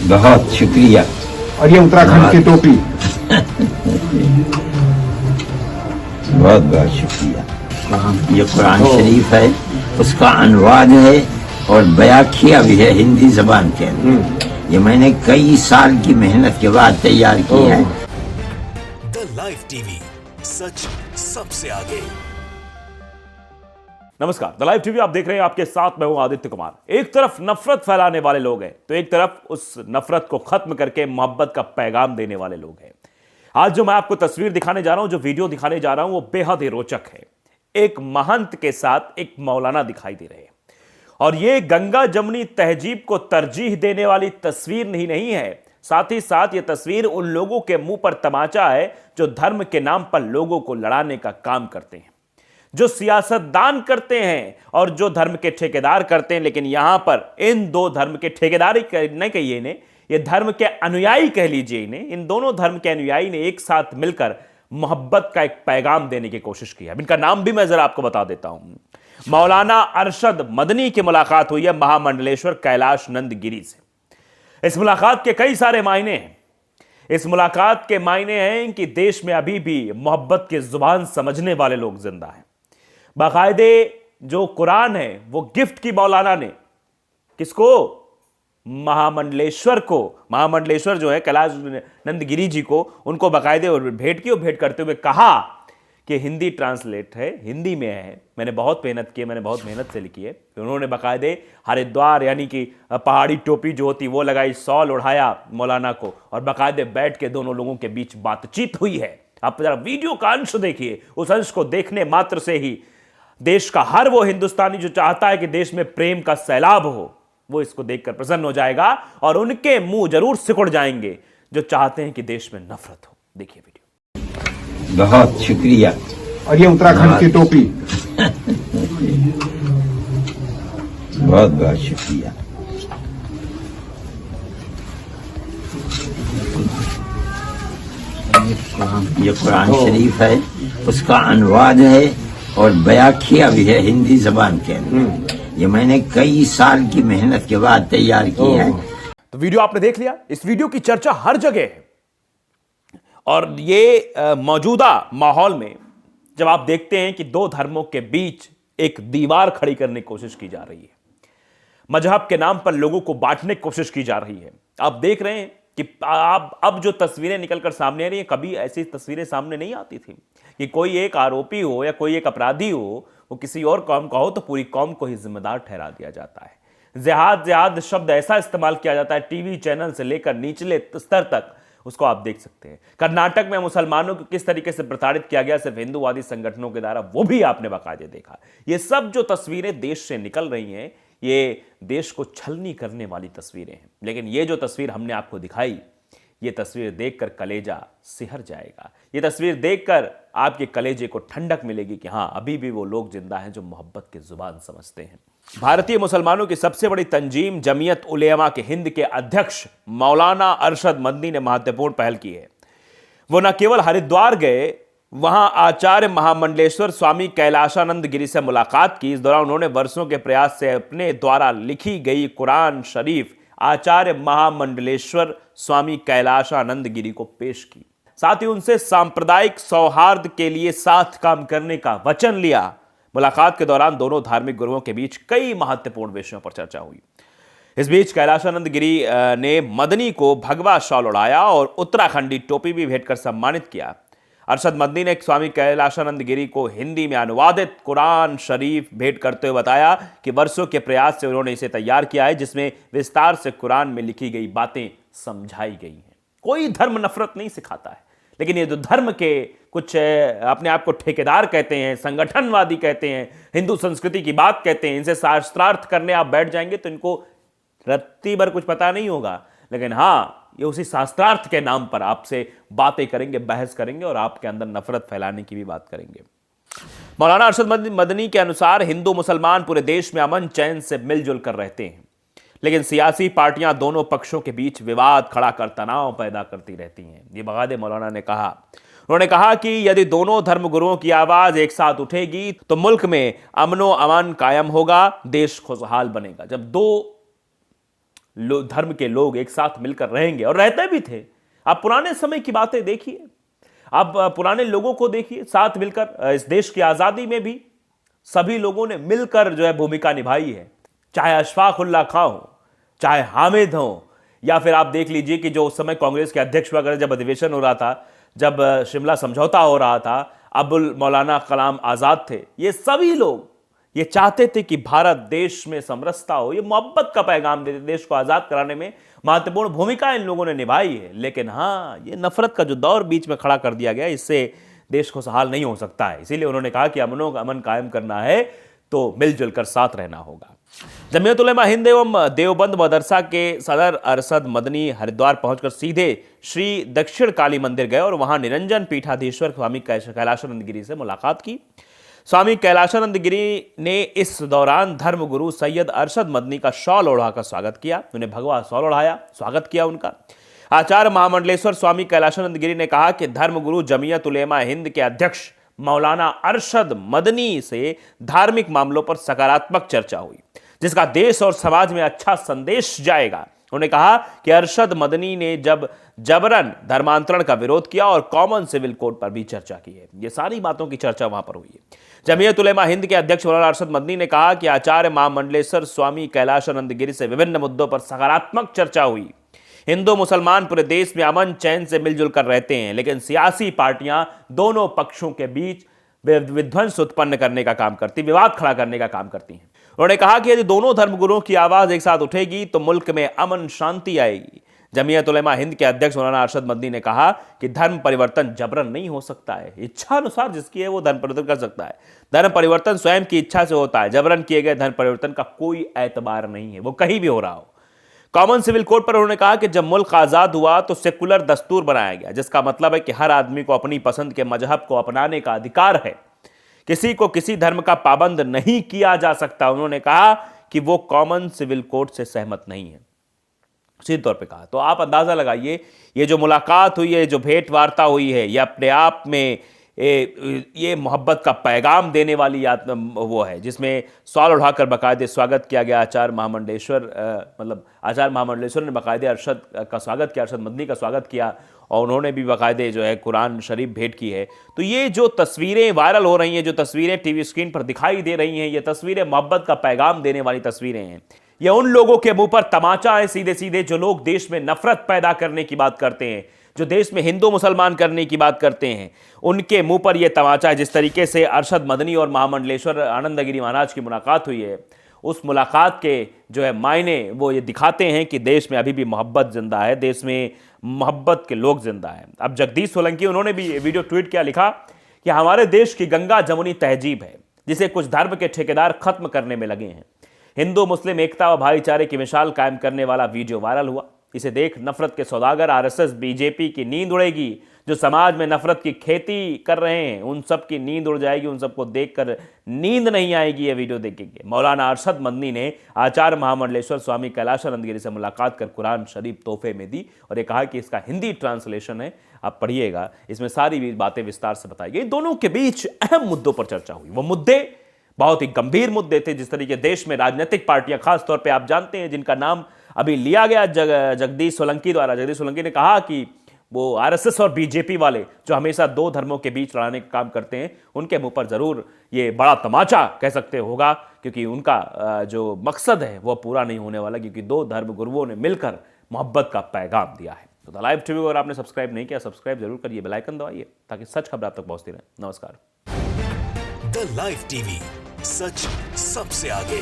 बहुत शुक्रिया। और ये उत्तराखंड की टोपी। बहुत बहुत शुक्रिया। ये कुरान शरीफ है, उसका अनुवाद है और बयां किया भी है हिंदी जबान के अंदर। ये मैंने कई साल की मेहनत के बाद तैयार की है। द लाइव टीवी, सच सबसे आगे। नमस्कार, द लाइव टीवी आप देख रहे हैं। आपके साथ मैं हूं आदित्य कुमार। एक तरफ नफरत फैलाने वाले लोग हैं तो एक तरफ उस नफरत को खत्म करके मोहब्बत का पैगाम देने वाले लोग हैं। आज जो मैं आपको तस्वीर दिखाने जा रहा हूं, जो वीडियो दिखाने जा रहा हूं, वो बेहद ही रोचक है। एक महंत के साथ एक मौलाना दिखाई दे रहे हैं और ये गंगा जमुनी तहजीब को तरजीह देने वाली तस्वीर नहीं है, साथ ही साथ ये तस्वीर उन लोगों के मुंह पर तमाचा है जो धर्म के नाम पर लोगों को लड़ाने का काम करते हैं, जो सियासतदान करते हैं और जो धर्म के ठेकेदार करते हैं। लेकिन यहां पर इन दो धर्म के ठेकेदार नहीं कहिए इन्हें, ये धर्म के अनुयायी कह लीजिए इन्हें, इन दोनों धर्म के अनुयायी ने एक साथ मिलकर मोहब्बत का एक पैगाम देने की कोशिश की है। इनका नाम भी मैं जरा आपको बता देता हूं। मौलाना अरशद मदनी की मुलाकात हुई है महामंडलेश्वर कैलाश नंद गिरी से। इस मुलाकात के कई सारे मायने हैं। इस मुलाकात के मायने हैं कि देश में अभी भी मोहब्बत की जुबान समझने वाले लोग जिंदा हैं। बाकायदे जो कुरान है वो गिफ्ट की मौलाना ने किसको? महामंडलेश्वर को। महामंडलेश्वर जो है कैलाश नंदगिरी जी को, उनको बाकायदे भेंट की और भेंट करते हुए कहा कि हिंदी ट्रांसलेट है, हिंदी में है, मैंने बहुत मेहनत की है, मैंने बहुत मेहनत से लिखी है। उन्होंने बाकायदे हरिद्वार यानी कि पहाड़ी टोपी जो होती वो लगाई, शॉल उड़ाया मौलाना को और बाकायदे बैठ के दोनों लोगों के बीच बातचीत हुई है। आप जरा वीडियो का अंश देखिए। उस अंश को देखने मात्र से ही देश का हर वो हिंदुस्तानी जो चाहता है कि देश में प्रेम का सैलाब हो, वो इसको देखकर प्रसन्न हो जाएगा और उनके मुंह जरूर सिकुड़ जाएंगे जो चाहते हैं कि देश में नफरत हो। देखिए वीडियो। बहुत शुक्रिया। और ये उत्तराखंड की टोपी। बहुत बहुत शुक्रिया। ये कुरान शरीफ है, उसका अनुवाद है और बयां किया भी है हिंदी जबान के अंदर। ये मैंने कई साल की मेहनत के बाद तैयार की है। तो वीडियो आपने देख लिया। इस वीडियो की चर्चा हर जगह है और ये मौजूदा माहौल में जब आप देखते हैं कि दो धर्मों के बीच एक दीवार खड़ी करने की कोशिश की जा रही है, मजहब के नाम पर लोगों को बांटने की कोशिश की जा रही है, आप देख रहे हैं कि आप अब जो तस्वीरें निकलकर सामने आ रही हैं, कभी ऐसी तस्वीरें सामने नहीं आती थी कि कोई एक आरोपी हो या कोई एक अपराधी हो, वो किसी और कौम का हो तो पूरी कौम को ही जिम्मेदार ठहरा दिया जाता है। जिहाद शब्द ऐसा इस्तेमाल किया जाता है, टीवी चैनल से लेकर निचले स्तर तक उसको आप देख सकते हैं। कर्नाटक में मुसलमानों को किस तरीके से प्रताड़ित किया गया सिर्फ हिंदूवादी संगठनों के द्वारा, वो भी आपने बाकायदे देखा। ये सब जो तस्वीरें देश से निकल रही हैं, ये देश को छलनी करने वाली तस्वीरें हैं। लेकिन ये जो तस्वीर हमने आपको दिखाई, ये तस्वीर देखकर कलेजा सिहर जाएगा। ये तस्वीर देखकर आपके कलेजे को ठंडक मिलेगी कि हाँ, अभी भी वो लोग जिंदा हैं जो मोहब्बत की जुबान समझते हैं। भारतीय मुसलमानों की सबसे बड़ी तंजीम जमीयत उलेमा के हिंद के अध्यक्ष मौलाना अरशद मदनी ने महत्वपूर्ण पहल की है। वो न केवल हरिद्वार गए, वहां आचार्य महामंडलेश्वर स्वामी कैलाशानंद गिरी से मुलाकात की। इस दौरान उन्होंने वर्षों के प्रयास से अपने द्वारा लिखी गई कुरान शरीफ आचार्य महामंडलेश्वर स्वामी कैलाशानंद गिरी को पेश की। साथ ही उनसे सांप्रदायिक सौहार्द के लिए साथ काम करने का वचन लिया। मुलाकात के दौरान दोनों धार्मिक गुरुओं के बीच कई महत्वपूर्ण विषयों पर चर्चा हुई। इस बीच कैलाशानंद गिरी ने मदनी को भगवा शॉल उड़ाया और उत्तराखंडी टोपी भी भेंटकर सम्मानित किया। अरशद मदनी ने स्वामी कैलाशानंद गिरी को हिंदी में अनुवादित कुरान शरीफ भेंट करते हुए बताया कि वर्षों के प्रयास से उन्होंने इसे तैयार किया है, जिसमें विस्तार से कुरान में लिखी गई बातें समझाई गई हैं। कोई धर्म नफरत नहीं सिखाता है, लेकिन ये जो धर्म के कुछ अपने आप को ठेकेदार कहते हैं, संगठनवादी कहते हैं, हिंदू संस्कृति की बात कहते हैं, इनसे शास्त्रार्थ करने आप बैठ जाएंगे तो इनको रत्ती भर कुछ पता नहीं होगा। लेकिन हाँ, ये उसी शास्त्रार्थ के नाम पर आपसे बातें करेंगे, बहस करेंगे और आपके अंदर नफरत फैलाने की भी बात करेंगे। मौलाना अरशद मदनी के अनुसार हिंदू मुसलमान पूरे देश में अमन चैन से मिलजुल कर रहते हैं, लेकिन सियासी पार्टियां दोनों पक्षों के बीच विवाद खड़ा कर तनाव पैदा करती रहती हैं। ये बाकायदे मौलाना ने कहा। उन्होंने कहा कि यदि दोनों धर्मगुरुओं की आवाज एक साथ उठेगी तो मुल्क में अमनो अमान कायम होगा, देश खुशहाल बनेगा। जब दो धर्म के लोग एक साथ मिलकर रहेंगे, और रहते भी थे। आप पुराने समय की बातें देखिए, आप पुराने लोगों को देखिए, साथ मिलकर इस देश की आजादी में भी सभी लोगों ने मिलकर जो है भूमिका निभाई है। चाहे अशफाक उल्लाह खां हो, चाहे हामिद हो, या फिर आप देख लीजिए कि जो उस समय कांग्रेस के अध्यक्ष वगैरह जब अधिवेशन हो रहा था, जब शिमला समझौता हो रहा था, अबुल मौलाना कलाम आजाद थे, ये सभी लोग ये चाहते थे कि भारत देश में समरसता हो, ये मोहब्बत का पैगाम देते, देश को आजाद कराने में महत्वपूर्ण भूमिका इन लोगों ने निभाई है। लेकिन हाँ, ये नफरत का जो दौर बीच में खड़ा कर दिया गया, इससे देश को सहाल नहीं हो सकता है। इसीलिए उन्होंने कहा कि अमन कायम करना है तो मिलजुल कर साथ रहना होगा। जमीयत उलेमा हिंद एवं देवबंद मदरसा के सदर अरशद मदनी हरिद्वार पहुंचकर सीधे श्री दक्षिण काली मंदिर गए और वहां निरंजन पीठाधीश्वर स्वामी कैलाशानंद गिरी से मुलाकात की। स्वामी कैलाशानंद गिरी ने इस दौरान धर्मगुरु सैयद अरशद मदनी का शॉल ओढ़ाकर स्वागत किया, उन्हें भगवा शॉल ओढ़ाया, स्वागत किया उनका। आचार्य महामंडलेश्वर स्वामी कैलाशानंद गिरी ने कहा कि धर्मगुरु जमीयत उलेमा हिंद के अध्यक्ष मौलाना अरशद मदनी से धार्मिक मामलों पर सकारात्मक चर्चा हुई, जिसका देश और समाज में अच्छा संदेश जाएगा। उन्होंने कहा कि अरशद मदनी ने जब जबरन धर्मांतरण का विरोध किया और कॉमन सिविल कोड पर भी चर्चा की है। ये सारी बातों की चर्चा वहां पर हुई है। जमीयत उलेमा हिंद के अध्यक्ष मौलाना अरशद मदनी ने कहा कि आचार्य महामंडलेश्वर स्वामी कैलाशानंद गिरी से विभिन्न मुद्दों पर सकारात्मक चर्चा हुई। हिंदू मुसलमान पूरे देश में अमन चैन से मिलजुल कर रहते हैं, लेकिन सियासी पार्टियां दोनों पक्षों के बीच विध्वंस उत्पन्न करने का काम करती, विवाद खड़ा करने का काम करती हैं। उन्होंने कहा कि यदि दोनों धर्मगुरुओं की आवाज एक साथ उठेगी तो मुल्क में अमन शांति आएगी। जमीयत उलेमा हिंद के अध्यक्ष मौलाना अरशद मदनी ने कहा कि धर्म परिवर्तन जबरन नहीं हो सकता है, इच्छा अनुसार जिसकी है वो धर्म परिवर्तन कर सकता है। धर्म परिवर्तन स्वयं की इच्छा से होता है, जबरन किए गए धर्म परिवर्तन का कोई एतबार नहीं है, वो कहीं भी हो रहा हो। कॉमन सिविल कोड पर उन्होंने कहा कि जब मुल्क आजाद हुआ तो सेकुलर दस्तूर बनाया गया, जिसका मतलब है कि हर आदमी को अपनी पसंद के मजहब को अपनाने का अधिकार है, किसी को किसी धर्म का पाबंद नहीं किया जा सकता। उन्होंने कहा कि वो कॉमन सिविल कोड से सहमत नहीं है, सीधे तौर पे कहा। तो आप अंदाजा लगाइए, ये जो मुलाकात हुई है, जो भेंट वार्ता हुई है, ये अपने आप में ये मोहब्बत का पैगाम देने वाली वो है, जिसमें सवाल उठाकर बाकायदे स्वागत किया गया। आचार्य महामंडलेश्वर ने बाकायदे अरशद का स्वागत किया, अरशद मदनी का स्वागत किया, और उन्होंने भी बाकायदे जो है कुरान शरीफ भेंट की है। तो ये जो तस्वीरें वायरल हो रही हैं, जो तस्वीरें टीवी स्क्रीन पर दिखाई दे रही हैं, ये तस्वीरें मोहब्बत का पैगाम देने वाली तस्वीरें हैं। ये उन लोगों के मुंह पर तमाचा है सीधे सीधे जो लोग देश में नफरत पैदा करने की बात करते हैं, जो देश में हिंदू मुसलमान करने की बात करते हैं, उनके मुंह पर यह तमाचा है। जिस तरीके से अरशद मदनी और महामंडलेश्वर आनंदगिरी महाराज की मुलाकात हुई है, उस मुलाकात के जो है मायने वो ये दिखाते हैं कि देश में अभी भी मोहब्बत जिंदा है, देश में मोहब्बत के लोग जिंदा हैं। अब जगदीश सोलंकी उन्होंने भी वीडियो ट्वीट किया, लिखा कि हमारे देश की गंगा जमुनी तहजीब है जिसे कुछ धर्म के ठेकेदार खत्म करने में लगे हैं। हिंदू मुस्लिम एकता व भाईचारे की मिसाल कायम करने वाला वीडियो वायरल हुआ। इसे देख नफरत के सौदागर आरएसएस बीजेपी की नींद उड़ेगी। जो समाज में नफरत की खेती कर रहे हैं उन सब की नींद उड़ जाएगी, उन सबको देखकर नींद नहीं आएगी ये वीडियो देखेंगे। मौलाना अरशद मदनी ने आचार्य महामंडलेश्वर स्वामी कैलाशानंद गिरी से मुलाकात कर कुरान शरीफ तोहफे में दी और ये कहा कि इसका हिंदी ट्रांसलेशन है, आप पढ़िएगा, इसमें सारी बातें विस्तार से बताई गई। दोनों के बीच अहम मुद्दों पर चर्चा हुई। वो मुद्दे बहुत ही गंभीर मुद्दे थे, जिस तरीके देश में राजनीतिक पार्टियां, खासतौर पर आप जानते हैं जिनका नाम अभी लिया गया जगदीश सोलंकी द्वारा। जगदीश सोलंकी ने कहा कि वो आरएसएस और बीजेपी वाले जो हमेशा दो धर्मों के बीच लड़ाने का काम करते हैं, उनके मुंह पर जरूर ये बड़ा तमाचा कह सकते होगा, क्योंकि उनका जो मकसद है वो पूरा नहीं होने वाला, क्योंकि दो धर्म गुरुओं ने मिलकर मोहब्बत का पैगाम दिया है। तो द लाइव टीवी को अगर आपने सब्सक्राइब नहीं किया, सब्सक्राइब जरूर करिए, बेल आइकन दबाइए ताकि सच खबर आप तक पहुंचती रहे। नमस्कार। द लाइव टीवी, सच सबसे आगे।